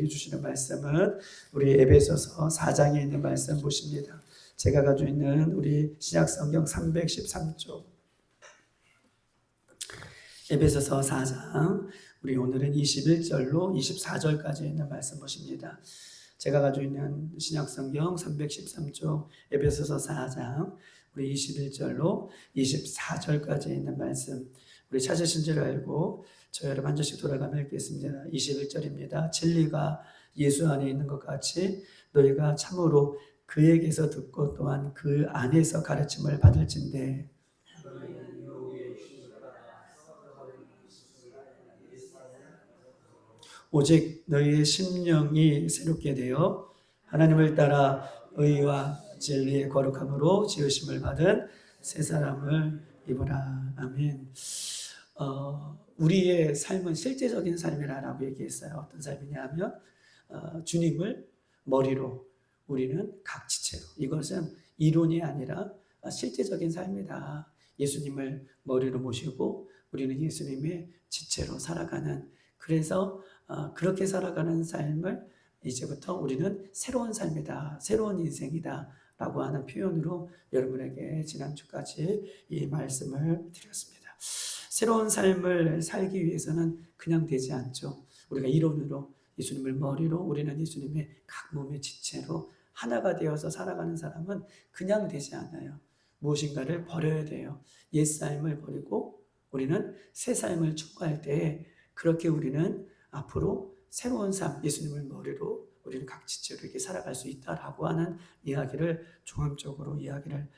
주시는 말씀은 우리 에베소서 4장에 있는 말씀 보십니다. 제가 가지고 있는 우리 신약성경 313쪽 에베소서 4장 우리 오늘은 21절로 24절까지 있는 말씀 보십니다. 제가 가지고 있는 신약성경 313쪽 에베소서 4장 우리 21절로 24절까지 있는 말씀 우리 찾으신 줄 알고 저 여러분 한 절씩 돌아가며 읽겠습니다. 21절입니다. 진리가 예수 안에 있는 것 같이 너희가 참으로 그에게서 듣고 또한 그 안에서 가르침을 받을진대. 오직 너희의 심령이 새롭게 되어 하나님을 따라 의와 진리의 거룩함으로 지으심을 받은 새 사람을 입으라. 아멘. 우리의 삶은 실제적인 삶이라고 얘기했어요. 어떤 삶이냐 하면 주님을 머리로 우리는 각지체로, 이것은 이론이 아니라 실제적인 삶이다. 예수님을 머리로 모시고 우리는 예수님의 지체로 살아가는, 그래서 그렇게 살아가는 삶을 이제부터 우리는 새로운 삶이다, 새로운 인생이다 라고 하는 표현으로 여러분에게 지난주까지 이 말씀을 드렸습니다. 새로운 삶을 살기 위해서는 그냥 되지 않죠. 우리가 이론으로 예수님을 머리로 우리는 예수님의 각 몸의 지체로 하나가 되어서 살아가는 사람은 그냥 되지 않아요. 무엇인가를 버려야 돼요. 옛 삶을 버리고 우리는 새 삶을 추구할 때 그렇게 우리는 앞으로 새로운 삶, 예수님을 머리로 우리는 각 지체로 이렇게 살아갈 수 있다라고 하는 이야기를 종합적으로 이야기를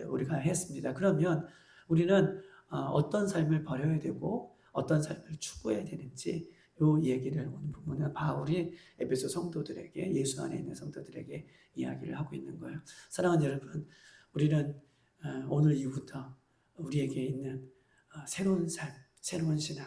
우리가 했습니다. 그러면 우리는 어떤 삶을 버려야 되고 어떤 삶을 추구해야 되는지 이 얘기를 오늘 부분은 바울이 에베소 성도들에게, 예수 안에 있는 성도들에게 이야기를 하고 있는 거예요. 사랑하는 여러분, 우리는 오늘 이후부터 우리에게 있는 새로운 삶, 새로운 신앙,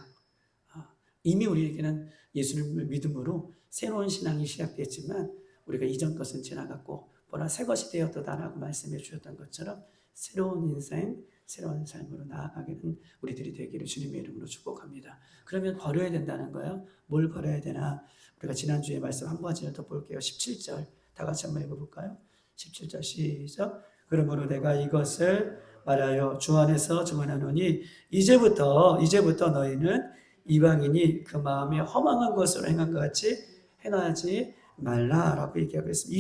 이미 우리에게는 예수님을 믿음으로 새로운 신앙이 시작됐지만 우리가 이전 것은 지나갔고 보라 새 것이 되었다라고 말씀해 주셨던 것처럼 새로운 인생, 새로운 삶으로 나아가기는 우리들이 되기를 주님의 이름으로 축복합니다. 그러면 버려야 된다는 거예요. 뭘 버려야 되나? 우리가 지난주에 말씀 한 번쯤 더 볼게요. 17절 다 같이 한번 읽어볼까요? 17절 시작. 그러므로 내가 이것을 말하여 주 안에서 주문하노니 이제부터 너희는 이방인이 그 마음에 허망한 것으로 행한 것 같이 행하지 말라라고 얘기하고 있습니다.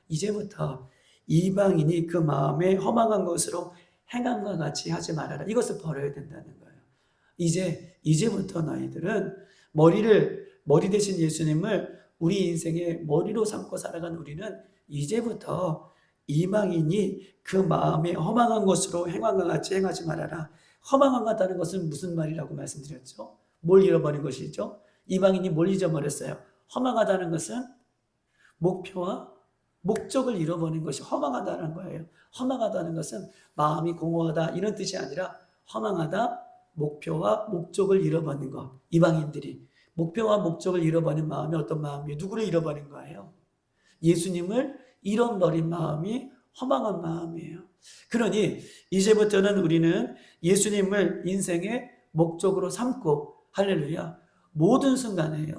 이제부터 이방인이 그 마음에 허망한 것으로 행한 것 같이 하지 말아라. 이것을 버려야 된다는 거예요. 이제부터 너희들은 머리 대신 예수님을 우리 인생의 머리로 삼고 살아간 우리는 이제부터 이방인이 그 마음에 허망한 것으로 행한 것 같이 행하지 말아라. 허망하다는 것은 무슨 말이라고 말씀드렸죠? 뭘 잃어버린 것이죠? 이방인이 뭘 잊어버렸어요? 허망하다는 것은 목표와 목적을 잃어버린 것이 허망하다는 거예요. 허망하다는 것은 마음이 공허하다 이런 뜻이 아니라 허망하다, 목표와 목적을 잃어버린 것. 이방인들이 목표와 목적을 잃어버린 마음이 어떤 마음이에요? 누구를 잃어버린 거예요? 예수님을 잃어버린 마음이 허망한 마음이에요. 그러니 이제부터는 우리는 예수님을 인생의 목적으로 삼고, 할렐루야, 모든 순간에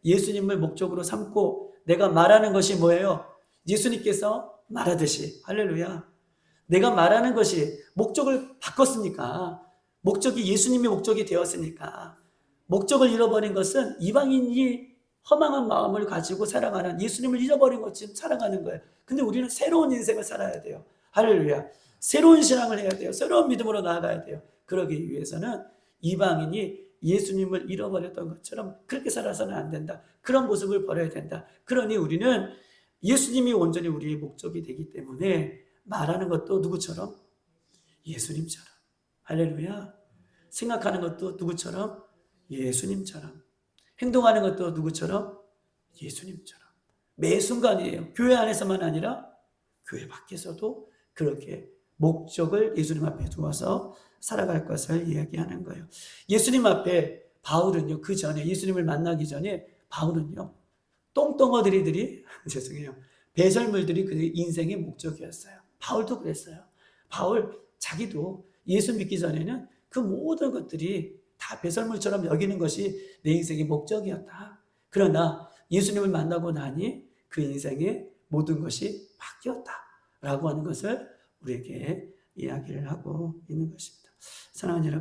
예수님을 목적으로 삼고 내가 말하는 것이 뭐예요? 예수님께서 말하듯이, 할렐루야, 내가 말하는 것이 목적을 바꿨으니까, 목적이 예수님의 목적이 되었으니까, 목적을 잃어버린 것은 이방인이 허망한 마음을 가지고 살아가는, 예수님을 잊어버린 것처럼 살아가는 거예요. 근데 우리는 새로운 인생을 살아야 돼요. 할렐루야. 새로운 신앙을 해야 돼요. 새로운 믿음으로 나아가야 돼요. 그러기 위해서는 이방인이 예수님을 잃어버렸던 것처럼 그렇게 살아서는 안 된다. 그런 모습을 버려야 된다. 그러니 우리는 예수님이 온전히 우리의 목적이 되기 때문에 말하는 것도 누구처럼? 예수님처럼. 할렐루야. 생각하는 것도 누구처럼? 예수님처럼. 행동하는 것도 누구처럼? 예수님처럼. 매 순간이에요. 교회 안에서만 아니라 교회 밖에서도 그렇게 목적을 예수님 앞에 두어서 살아갈 것을 이야기하는 거예요. 예수님 앞에 바울은요, 그 전에 예수님을 만나기 전에 바울은요, 똥덩어리들이 죄송해요, 배설물들이 그 인생의 목적이었어요. 바울도 그랬어요. 바울 자기도 예수 믿기 전에는 그 모든 것들이 다 배설물처럼 여기는 것이 내 인생의 목적이었다. 그러나 예수님을 만나고 나니 그 인생의 모든 것이 바뀌었다라고 하는 것을 우리에게 이야기를 하고 있는 것입니다. 사랑하는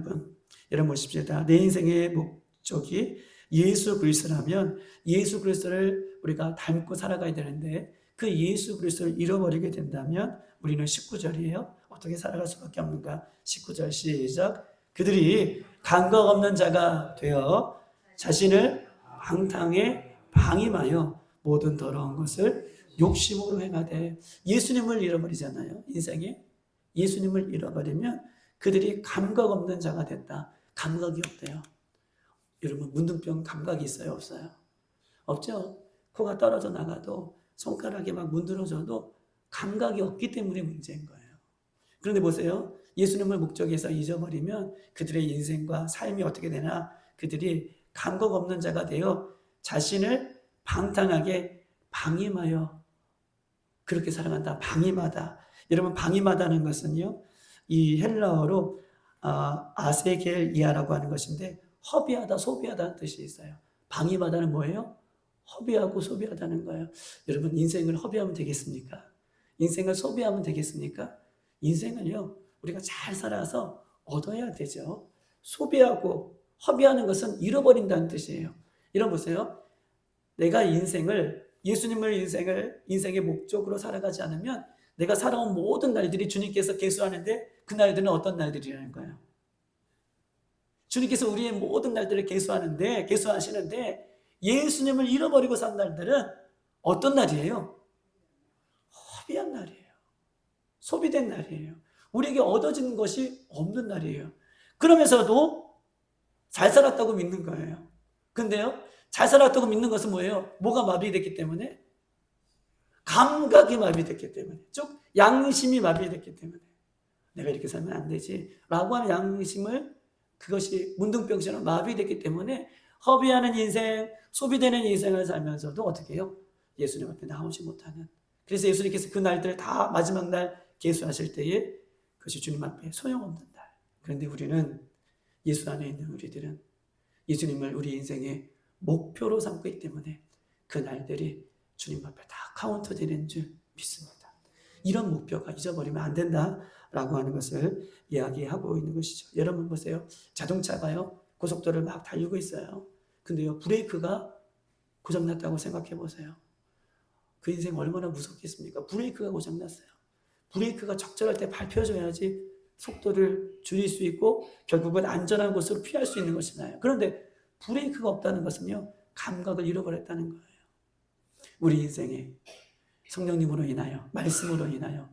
여러분 보십시오. 내 인생의 목적이 예수 그리스도라면 예수 그리스도를 우리가 닮고 살아가야 되는데 그 예수 그리스도를 잃어버리게 된다면 우리는 19절이에요. 어떻게 살아갈 수밖에 없는가? 19절 시작. 그들이 감각 없는 자가 되어 자신을 방탕에 방임하여 모든 더러운 것을 욕심으로 행하되. 예수님을 잃어버리잖아요. 인생에 예수님을 잃어버리면 그들이 감각 없는 자가 됐다. 감각이 없대요. 여러분 문둥병 감각이 있어요? 없어요? 없죠. 코가 떨어져 나가도 손가락이 막 문드러져도 감각이 없기 때문에 문제인 거예요. 그런데 보세요. 예수님을 목적에서 잊어버리면 그들의 인생과 삶이 어떻게 되나? 그들이 감각 없는 자가 되어 자신을 방탕하게 방임하여 그렇게 살아간다. 방임하다. 여러분 방임하다는 것은요. 이 헬라어로 아세겔이아라고 하는 것인데 허비하다, 소비하다는 뜻이 있어요. 방임하다는 뭐예요? 허비하고 소비하다는 거예요. 여러분 인생을 허비하면 되겠습니까? 인생을 소비하면 되겠습니까? 인생을요. 우리가 잘 살아서 얻어야 되죠. 소비하고 허비하는 것은 잃어버린다는 뜻이에요. 여러분 보세요. 내가 예수님을 인생의 목적으로 살아가지 않으면 내가 살아온 모든 날들이 주님께서 계수하는데 그 날들은 어떤 날들이라는 거예요? 주님께서 우리의 모든 날들을 계수하시는데 예수님을 잃어버리고 산 날들은 어떤 날이에요? 허비한 날이에요. 소비된 날이에요. 우리에게 얻어진 것이 없는 날이에요. 그러면서도 잘 살았다고 믿는 거예요. 근데요, 잘 살았다고 믿는 것은 뭐예요? 뭐가 마비됐기 때문에? 감각이 마비됐기 때문에. 즉 양심이 마비됐기 때문에. 내가 이렇게 살면 안 되지 라고 하는 양심을, 그것이 문둥병처럼 마비됐기 때문에 허비하는 인생, 소비되는 인생을 살면서도 어떻게 해요? 예수님 앞에 나오지 못하는. 그래서 예수님께서 그 날들을 다 마지막 날 계수하실 때에 그것이 주님 앞에 소용없는 날. 그런데 우리는, 예수 안에 있는 우리들은 예수님을 우리 인생의 목표로 삼고 있기 때문에 그 날들이 주님 앞에 다 카운트되는 줄 믿습니다. 이런 목표가 잊어버리면 안 된다라고 하는 것을 이야기하고 있는 것이죠. 여러분 보세요. 자동차가요, 고속도로를 막 달리고 있어요. 근데요, 브레이크가 고장났다고 생각해 보세요. 그 인생 얼마나 무섭겠습니까? 브레이크가 고장났어요. 브레이크가 적절할 때 밟혀줘야지 속도를 줄일 수 있고 결국은 안전한 곳으로 피할 수 있는 것이잖아요. 그런데 브레이크가 없다는 것은요, 감각을 잃어버렸다는 거예요. 우리 인생에 성령님으로 인하여, 말씀으로 인하여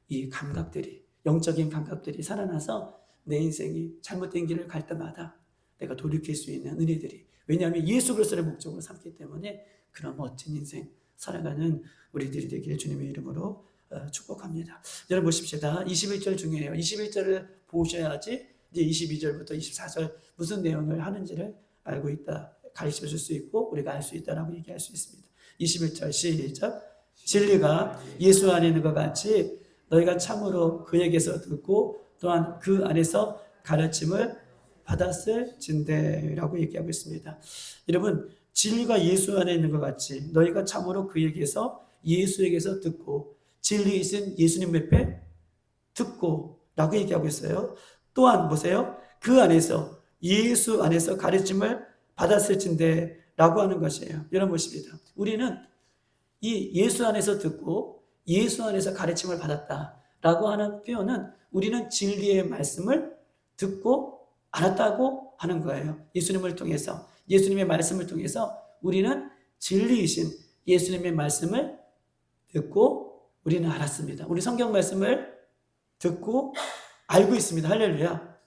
이 감각들이, 영적인 감각들이 살아나서 내 인생이 잘못된 길을 갈 때마다 내가 돌이킬 수 있는 은혜들이, 왜냐하면 예수 그리스도를 목적으로 삼기 때문에 그런 멋진 인생 살아가는 우리들이 되기를 주님의 이름으로 축복합니다. 여러분 보십시오. 21절 중요해요. 21절을 보셔야지 이제 22절부터 24절 무슨 내용을 하는지를 알고 있다, 가르쳐 줄 수 있고 우리가 알 수 있다라고 얘기할 수 있습니다. 21절 시작. 진리가 예수 안에 있는 것 같이 너희가 참으로 그에게서 듣고 또한 그 안에서 가르침을 받았을진대라고 얘기하고 있습니다. 여러분 진리가 예수 안에 있는 것 같이 너희가 참으로 그에게서, 예수에게서 듣고, 진리이신 예수님 옆에 듣고 라고 얘기하고 있어요. 또한 보세요. 그 안에서, 예수 안에서 가르침을 받았을진대 라고 하는 것이에요. 여러분 보십니다. 우리는 이 예수 안에서 듣고 예수 안에서 가르침을 받았다라고 하는 표현은 우리는 진리의 말씀을 듣고 알았다고 하는 거예요. 예수님을 통해서, 예수님의 말씀을 통해서 우리는 진리이신 예수님의 말씀을 듣고 우리는 알았습니다. 우리 성경 말씀을 듣고 알고 있습니다. 할렐루야.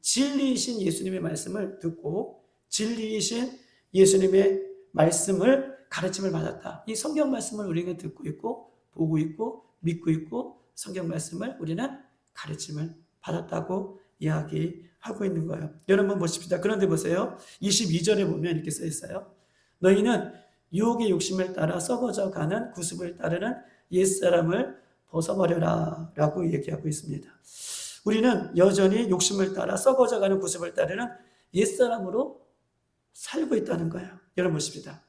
진리이신 예수님의 말씀을 듣고 진리이신 예수님의 말씀을, 가르침을 받았다. 이 성경 말씀을 우리가 듣고 있고 보고 있고 믿고 있고 성경 말씀을 우리는 가르침을 받았다고 이야기하고 있는 거예요. 여러분 보십시다. 그런데 보세요. 22절에 보면 이렇게 써 있어요. 너희는 유혹의 욕심을 따라 썩어져 가는 구습을 따르는 옛사람을 벗어버려라 라고 얘기하고 있습니다. 우리는 여전히 욕심을 따라 썩어져 가는 구습을 따르는 옛사람으로 살고 있다는 거예요. 여러분 보십시다.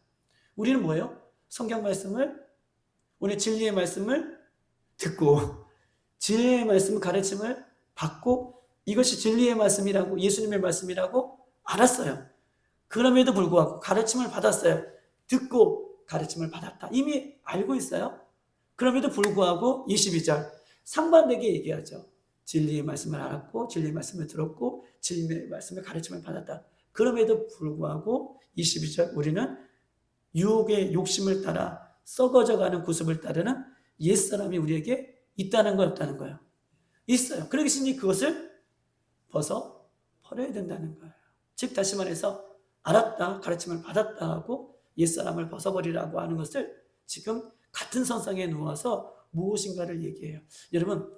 우리는 뭐예요? 성경 말씀을, 오늘 진리의 말씀을 듣고 진리의 말씀 가르침을 받고 이것이 진리의 말씀이라고, 예수님의 말씀이라고 알았어요. 그럼에도 불구하고 가르침을 받았어요. 듣고 가르침을 받았다. 이미 알고 있어요. 그럼에도 불구하고 22절 상반되게 얘기하죠. 진리의 말씀을 알았고 진리의 말씀을 들었고 진리의 말씀을 가르침을 받았다. 그럼에도 불구하고 22절 우리는 유혹의 욕심을 따라 썩어져가는 구습을 따르는 옛사람이 우리에게 있다는 거예요, 없다는 거예요? 있어요. 그러기 그것을 벗어 버려야 된다는 거예요. 즉 다시 말해서 알았다, 가르침을 받았다 하고 옛사람을 벗어버리라고 하는 것을 지금 같은 선상에 누워서 무엇인가를 얘기해요. 여러분,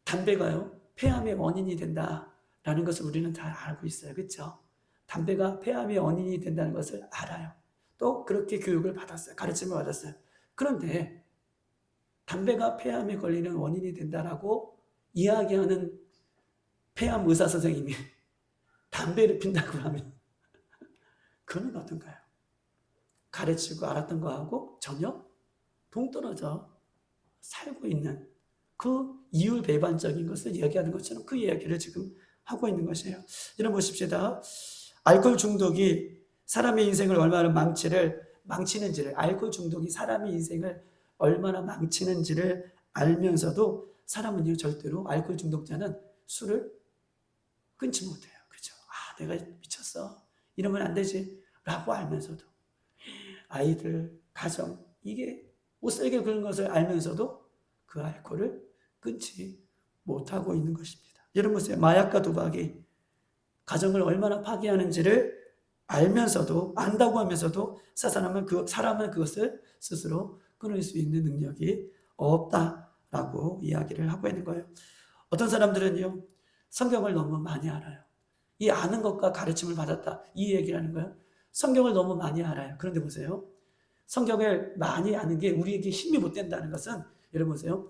담배가요 폐암의 원인이 된다라는 것을 우리는 잘 알고 있어요. 그렇죠? 담배가 폐암의 원인이 된다는 것을 알아요. 또 그렇게 교육을 받았어요. 가르침을 받았어요. 그런데 담배가 폐암에 걸리는 원인이 된다라고 이야기하는 폐암 의사 선생님이 담배를 핀다고 하면 그건 어떤가요? 가르치고 알았던 거하고 전혀 동떨어져 살고 있는 그 이율배반적인 것을 이야기하는 것처럼 그 이야기를 지금 하고 있는 것이에요. 여러분 보십시다. 알코올 중독이 사람의 인생을 얼마나 망치는지를, 알코올 중독이 사람의 인생을 얼마나 망치는지를 알면서도 사람은요 절대로 알코올 중독자는 술을 끊지 못해요. 그렇죠? 아, 내가 미쳤어. 이러면 안 되지. 라고 알면서도 아이들, 가정 이게 못살게 그런 것을 알면서도 그 알코올을 끊지 못하고 있는 것입니다. 여러분 보세요. 마약과 도박이 가정을 얼마나 파괴하는지를 알면서도, 안다고 하면서도 사람은 그것을 스스로 끊을 수 있는 능력이 없다라고 이야기를 하고 있는 거예요. 어떤 사람들은요 성경을 너무 많이 알아요. 이 아는 것과 가르침을 받았다 이 얘기를 하는 거예요. 성경을 너무 많이 알아요. 그런데 보세요. 성경을 많이 아는 게 우리에게 힘이 못 된다는 것은, 여러분 보세요.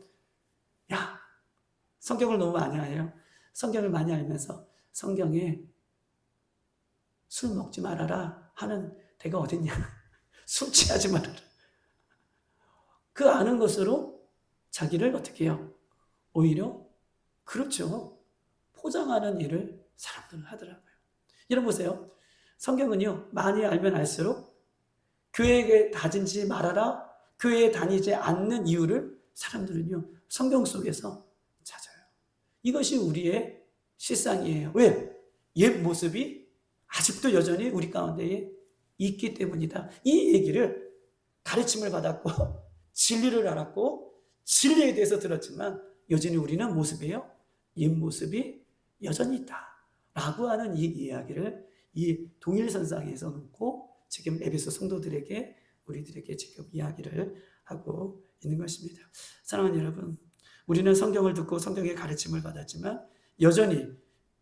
야, 성경을 너무 많이 알아요. 성경을 많이 알면서 성경에 술 먹지 말아라 하는 데가 어딨냐. 술 취하지 말아라. 그 아는 것으로 자기를 어떻게 해요? 오히려 그렇죠. 포장하는 일을 사람들은 하더라고요. 여러분 보세요. 성경은요 많이 알면 알수록 교회에 다니지 말아라, 교회에 다니지 않는 이유를 사람들은요 성경 속에서 찾아요. 이것이 우리의 실상이에요. 왜? 옛 모습이 아직도 여전히 우리 가운데에 있기 때문이다. 이 얘기를 가르침을 받았고 진리를 알았고 진리에 대해서 들었지만 여전히 우리는 모습이에요. 옛 모습이 여전히 있다 라고 하는 이 이야기를 이 동일선상에서 놓고 지금 에베소 성도들에게, 우리들에게 지금 이야기를 하고 있는 것입니다. 사랑하는 여러분, 우리는 성경을 듣고 성경의 가르침을 받았지만 여전히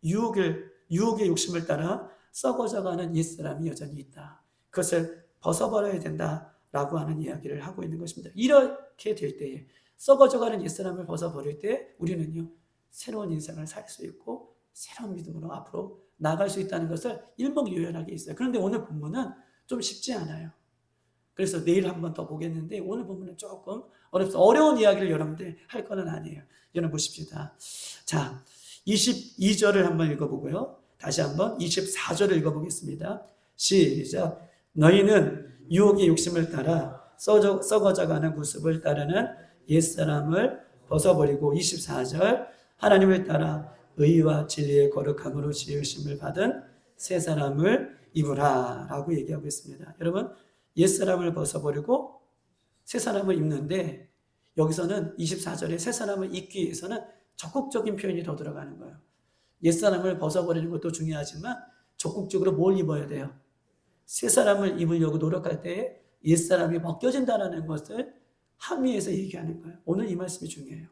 유혹의 욕심을 따라 썩어져가는 옛사람이 여전히 있다. 그것을 벗어버려야 된다라고 하는 이야기를 하고 있는 것입니다. 이렇게 될 때에, 썩어져가는 옛사람을 벗어버릴 때 우리는요 새로운 인생을 살 수 있고 새로운 믿음으로 앞으로 나갈 수 있다는 것을 일목요연하게 있어요. 그런데 오늘 본문은 좀 쉽지 않아요. 그래서 내일 한 번 더 보겠는데 오늘 본문은 조금 어렵습니다. 어려운 이야기를 여러분들 할 거는 아니에요. 여러분 보십시다. 자, 22절을 한번 읽어보고요. 다시 한번 24절을 읽어보겠습니다. 시작. 너희는 유혹의 욕심을 따라 썩어져가는 구습을 따르는 옛사람을 벗어버리고 24절 하나님을 따라 의와 진리의 거룩함으로 지으심을 받은 새 사람을 입으라 라고 얘기하고 있습니다. 여러분 옛사람을 벗어버리고 새 사람을 입는데 여기서는 24절에 새 사람을 입기 위해서는 적극적인 표현이 더 들어가는 거예요. 옛사람을 벗어버리는 것도 중요하지만 적극적으로 뭘 입어야 돼요? 새 사람을 입으려고 노력할 때에 옛사람이 벗겨진다는 것을 함의해서 얘기하는 거예요. 오늘 이 말씀이 중요해요.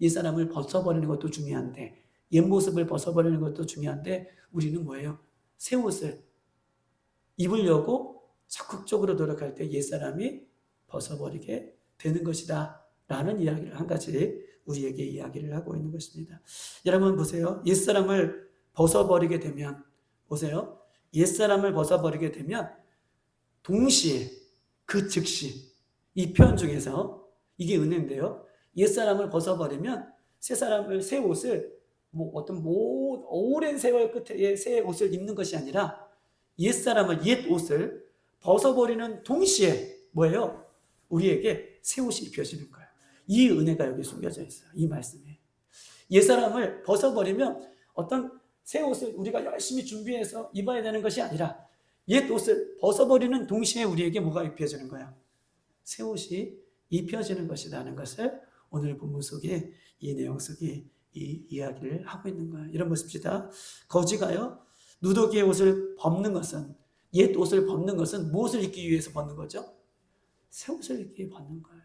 옛사람을 벗어버리는 것도 중요한데 옛 모습을 벗어버리는 것도 중요한데 우리는 뭐예요? 새 옷을 입으려고 적극적으로 노력할 때 옛사람이 벗어버리게 되는 것이다 라는 이야기를 한 가지 우리에게 이야기를 하고 있는 것입니다. 여러분 보세요. 옛사람을 벗어버리게 되면 보세요. 옛사람을 벗어버리게 되면 동시에 그 즉시 이 표현 중에서 이게 은혜인데요. 옛사람을 벗어버리면 새 옷을 어떤 오랜 세월 끝에 새 옷을 입는 것이 아니라 옛 옷을 벗어버리는 동시에 뭐예요? 우리에게 새 옷이 입혀지는 거예요. 이 은혜가 여기 숨겨져 있어요. 이 말씀에. 옛사람을 벗어버리면 어떤 새 옷을 우리가 열심히 준비해서 입어야 되는 것이 아니라 옛 옷을 벗어버리는 동시에 우리에게 뭐가 입혀지는 거야? 새 옷이 입혀지는 것이라는 것을 오늘 본문 속에 이 내용 속에 이 이야기를 하고 있는 거예요. 이런 모습입니다. 거지가요, 누더기의 옷을 벗는 것은, 옛 옷을 벗는 것은 무엇을 입기 위해서 벗는 거죠? 새 옷을 입기 위해 벗는 거예요.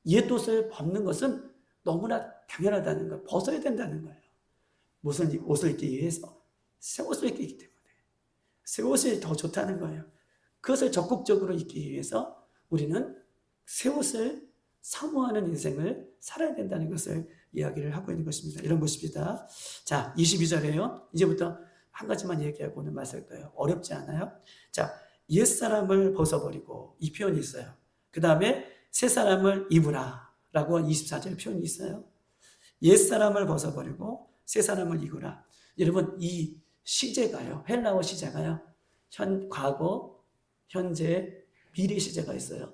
옛 옷을 벗는 것은 너무나 당연하다는 거예요. 벗어야 된다는 거예요. 무슨 옷을 입기 위해서? 새 옷을 입기 때문에. 새 옷이 더 좋다는 거예요. 그것을 적극적으로 입기 위해서 우리는 새 옷을 사모하는 인생을 살아야 된다는 것을 이야기를 하고 있는 것입니다. 이런 것입니다. 자, 22절에요. 이제부터 한 가지만 얘기하고 오늘 말씀할 거예요. 어렵지 않아요? 자, 옛사람을 벗어버리고 이 표현이 있어요. 그 다음에 새 사람을 입으라 라고 24절 표현이 있어요. 옛사람을 벗어버리고 새 사람을 입으라. 여러분, 이 시제가요, 헬라어 시제가요, 과거, 현재, 미래 시제가 있어요.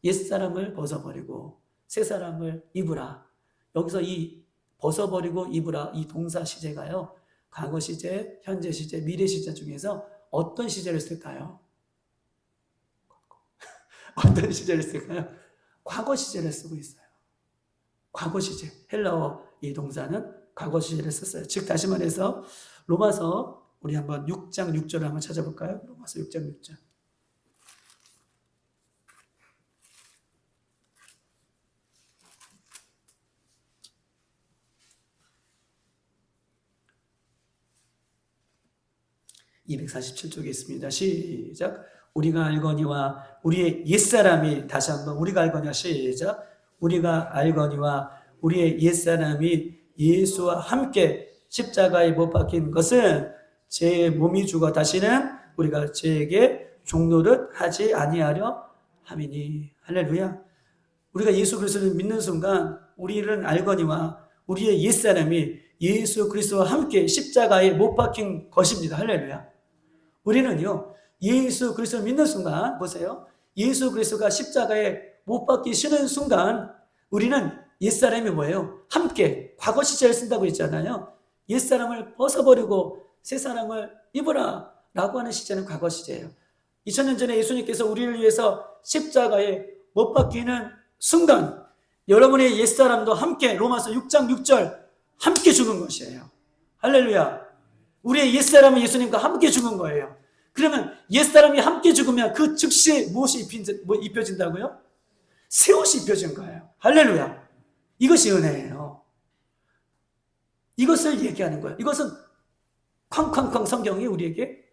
옛사람을 벗어버리고 새 사람을 입으라. 여기서 이 벗어버리고 입으라 이 동사 시제가요, 과거 시제, 현재 시제, 미래 시제 중에서 어떤 시제를 쓸까요? 어떤 시제를 쓸까요? 과거 시제를 쓰고 있어요. 과거 시제. 헬라어 이 동사는 과거 시제를 썼어요. 즉 다시 말해서 로마서 우리 한번 6장 6절을 한번 찾아볼까요? 로마서 6장 6절. (247쪽에) 있습니다. 시작. 우리가 알거니와 우리의 옛사람이, 다시 한번 우리가 알거니와, 시작. 우리가 알거니와 우리의 옛사람이 예수와 함께 십자가에 못 박힌 것은 제 몸이 죽어 다시는 우리가 죄에게 종노릇 하지 아니하려 함이니. 할렐루야. 우리가 예수 그리스도를 믿는 순간 우리를 알거니와 우리의 옛사람이 예수 그리스도와 함께 십자가에 못 박힌 것입니다. 할렐루야. 우리는요, 예수 그리스도를 믿는 순간, 보세요. 예수 그리스도가 십자가에 못 박히시는 순간 우리는 옛사람이 뭐예요? 함께, 과거 시제를 쓴다고 했잖아요. 옛사람을 벗어버리고 새 사람을 입으라 라고 하는 시제는 과거 시제예요. 2000년 전에 예수님께서 우리를 위해서 십자가에 못 박히는 순간 여러분의 옛사람도 함께, 로마서 6장 6절, 함께 죽은 것이에요. 할렐루야. 우리의 옛사람은 예수님과 함께 죽은 거예요. 그러면 옛사람이 함께 죽으면 그 즉시 무엇이 입혀진다고요? 새 옷이 입혀진 거예요. 할렐루야. 이것이 은혜예요. 이것을 얘기하는 거예요. 이것은 쾅쾅쾅 성경이 우리에게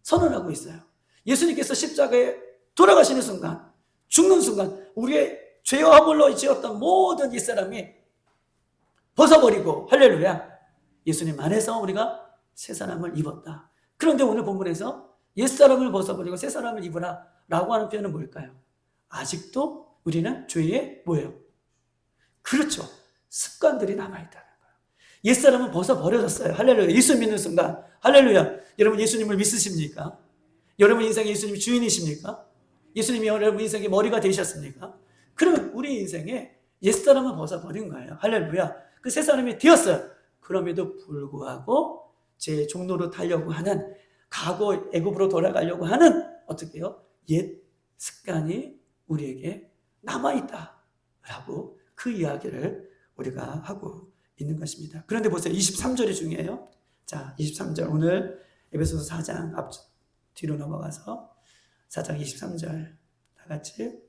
선언하고 있어요. 예수님께서 십자가에 돌아가시는 순간, 죽는 순간 우리의 죄와 허물로 지었던 모든 옛사람이 벗어버리고, 할렐루야, 예수님 안에서 우리가 새 사람을 입었다. 그런데 오늘 본문에서 옛사람을 벗어버리고 새 사람을 입으라 라고 하는 표현은 뭘까요? 아직도 우리는 죄에 뭐예요? 그렇죠. 습관들이 남아있다는 거예요. 옛사람은 벗어버려졌어요. 할렐루야. 예수 믿는 순간, 할렐루야. 여러분 예수님을 믿으십니까? 여러분 인생의 예수님이 주인이십니까? 예수님이 여러분 인생의 머리가 되셨습니까? 그러면 우리 인생에 옛사람은 벗어버린 거예요. 할렐루야. 그 새 사람이 되었어요. 그럼에도 불구하고 제 종로로 타려고 하는, 과거 애굽으로 돌아가려고 하는 어떻게 해요? 옛 습관이 우리에게 남아있다라고 그 이야기를 우리가 하고 있는 것입니다. 그런데 보세요. 23절이 중요해요. 자, 23절 오늘 에베소서 4장 뒤로 넘어가서 4장 23절 다 같이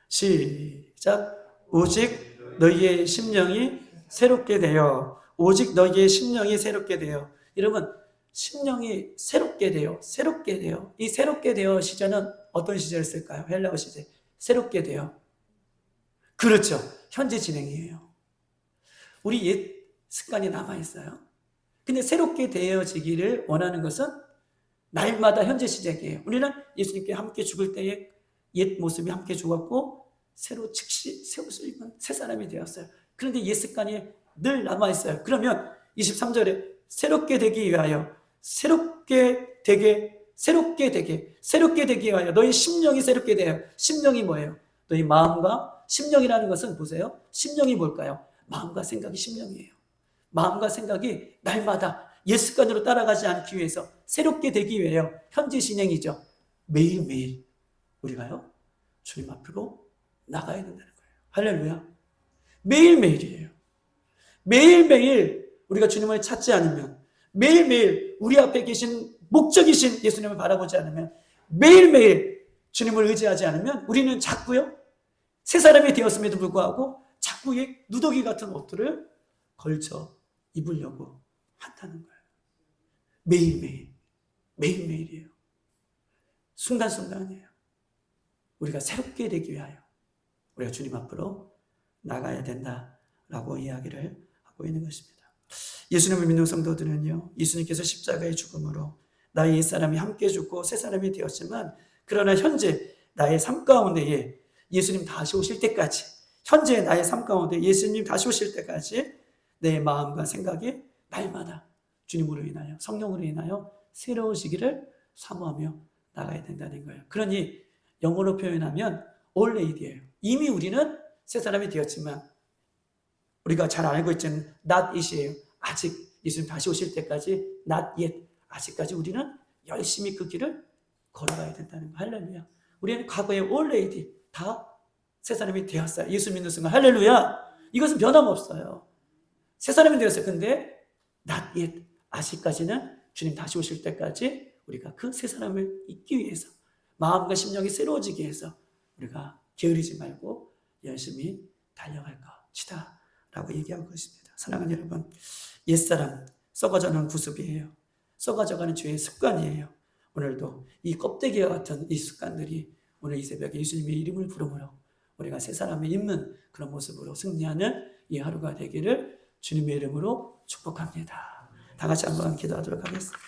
시작. 오직 너희의 심령이 새롭게 되어, 오직 너희의 심령이 새롭게 되어. 여러분, 심령이 새롭게 되어, 새롭게 되어. 이 새롭게 되어 시제는 어떤 시제를 쓸까요? 헬라어 시제. 새롭게 되어. 그렇죠. 현재 진행이에요. 우리 옛 습관이 남아있어요. 근데 새롭게 되어지기를 원하는 것은 날마다 현재 시작이에요. 우리는 예수님께 함께 죽을 때에 옛 모습이 함께 죽었고 새로 즉시 새 옷을 입은 새 사람이 되었어요. 그런데 옛 습관이 늘 남아있어요. 그러면 23절에 새롭게 되기 위하여 새롭게 되기 위하여 너희 심령이 새롭게 돼요. 심령이 뭐예요? 너희 마음과 심령이라는 것은 보세요. 심령이 뭘까요? 마음과 생각이 심령이에요. 마음과 생각이 날마다 옛 습관으로 따라가지 않기 위해서 새롭게 되기 위하여 현재 진행이죠. 매일매일 우리가요 주님 앞으로 나가야 된다는 거예요. 할렐루야. 매일매일이에요. 매일매일 우리가 주님을 찾지 않으면, 매일매일 우리 앞에 계신 목적이신 예수님을 바라보지 않으면, 매일매일 주님을 의지하지 않으면 우리는 자꾸요 새 사람이 되었음에도 불구하고 자꾸 누더기 같은 옷들을 걸쳐 입으려고 한다는 거예요. 매일매일이에요. 순간순간이에요. 우리가 새롭게 되기 위하여 우리가 주님 앞으로 나가야 된다라고 이야기를 하고 있는 것입니다. 예수님을 믿는 성도들은요, 예수님께서 십자가의 죽음으로 나의 옛사람이 함께 죽고 새 사람이 되었지만, 그러나 현재 나의 삶 가운데에 예수님 다시 오실 때까지, 현재 나의 삶 가운데 예수님 다시 오실 때까지 내 마음과 생각이 날마다 주님으로 인하여, 성령으로 인하여 새로워지기를 사모하며 나가야 된다는 거예요. 그러니 영어로 표현하면 already예요. 이미 우리는 새 사람이 되었지만, 우리가 잘 알고 있지는 not yet이에요. 아직 예수님 다시 오실 때까지 not yet, 아직까지 우리는 열심히 그 길을 걸어가야 된다는 거. 할렐루야. 우리는 과거에 already 다 새 사람이 되었어요. 예수 믿는 순간 할렐루야. 이것은 변함없어요. 새 사람이 되었어요. 근데 not yet, 아직까지는 주님 다시 오실 때까지 우리가 그 새 사람을 잊기 위해서, 마음과 심령이 새로워지기 위해서 우리가 게으르지 말고 열심히 달려갈 것이다 라고 얘기하고 있습니다. 사랑하는 여러분, 옛사람, 썩어져가는 구습이에요. 썩어져가는 죄의 습관이에요. 오늘도 이 껍데기와 같은 이 습관들이 오늘 이 새벽에 예수님의 이름을 부르므로 우리가 새 사람을 입는 그런 모습으로 승리하는 이 하루가 되기를 주님의 이름으로 축복합니다. 다 같이 한번 기도하도록 하겠습니다.